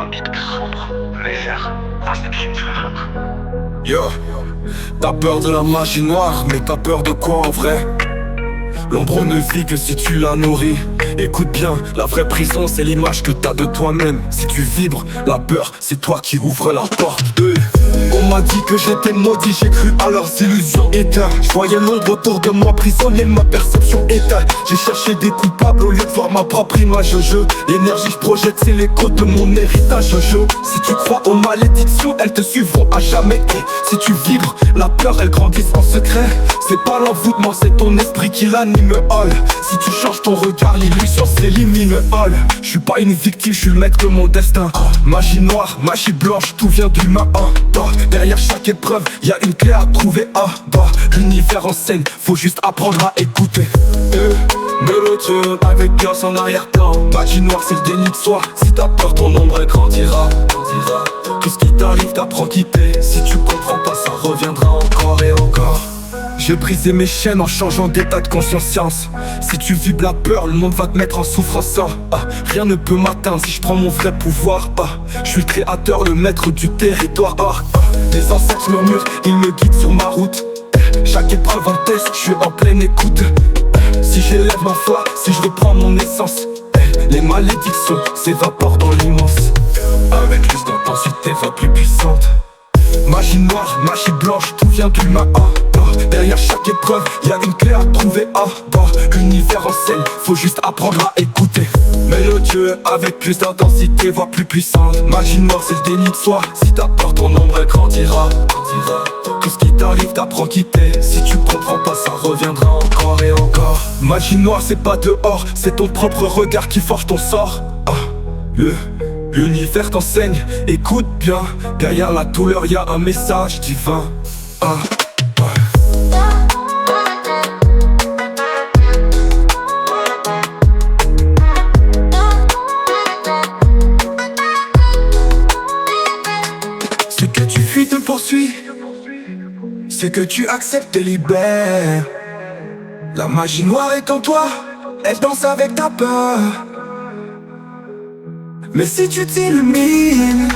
pyramide sombre, légère, instinctive. Yo, t'as peur de la magie noire, mais t'as peur de quoi en vrai? L'ombre ne vit que si tu la nourris. Écoute bien, la vraie prison c'est l'image que t'as de toi-même. Si tu vibres, la peur c'est toi qui ouvre la porte. On m'a dit que j'étais maudit, j'ai cru à leurs illusions éteintes. Je voyais l'ombre autour de moi, prisonnier, ma perception éteinte. J'ai cherché des coupables au lieu de voir ma propre image. L'énergie je projette, c'est l'écho de mon héritage. Si tu crois aux malédictions, elles te suivront à jamais. Et si tu vibres, la peur elle grandit en secret. C'est pas l'envoûtement, c'est ton esprit qui l'anime. Si tu changes ton regard, l'illusion s'élimine. Je suis pas une victime, je suis le maître de mon destin. Magie noire, magie blanche, tout vient de l'humain. Derrière chaque épreuve, y a une clé à trouver. L'univers enseigne, faut juste apprendre à écouter. Mélodieux avec Dios en arrière-plan. Magie noire c'est le déni de soi. Si t'as peur ton ombre elle grandira. Tout ce qui t'arrive t'apprend qui t'es. Si tu comprends pas ça reviendra encore et encore. J'ai brisé mes chaînes en changeant d'état de conscience. Si tu vibres la peur, le monde va te mettre en souffrance. Rien ne peut m'atteindre si je prends mon vrai pouvoir. Je suis le créateur, le maître du territoire. Les ancêtres murmurent, ils me guident sur ma route. Chaque épreuve un test, je suis en pleine écoute. Si j'élève ma foi, si je reprends mon essence, les malédictions s'évaporent dans l'immense. Avec plus d'intensité, va plus puissante. Magie noire, magie blanche, tout vient de l'humain. Derrière chaque épreuve, y a une clé à trouver. L'univers enseigne, faut juste apprendre à écouter. Mélodieux avec plus d'intensité, voix plus puissante. Magie noire c'est le déni de soi. Si t'as peur ton ombre elle grandira. Tout ce qui t'arrive t'apprend qui t'es. Si tu comprends pas ça reviendra encore et encore. Magie noire c'est pas dehors, c'est ton propre regard qui forge ton sort. L'univers t'enseigne, écoute bien. Derrière la douleur y a un message divin. Ce que tu fuis te poursuit, ce que tu acceptes te libère. La magie noire est en toi, elle danse avec ta peur. Mais si tu t'illumines,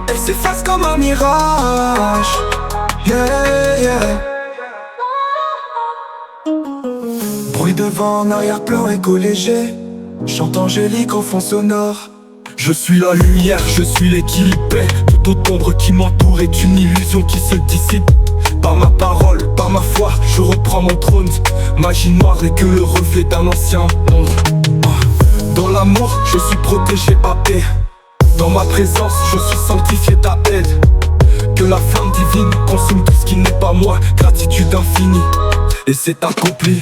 elle s'efface comme un mirage. Bruit de vent en arrière-plan, écho léger, chant angélique au fond sonore. Je suis la lumière, je suis l'équilibre. Toute ombre qui m'entoure est une illusion qui se dissipe. Par ma parole, par ma foi, je reprends mon trône. Magie noire n'est que le reflet d'un ancien monde. Dans l'amour, je suis protégé à paix. Dans ma présence, je suis sanctifié ta aide. Que la flamme divine consume tout ce qui n'est pas moi. Gratitude infinie, et c'est accompli.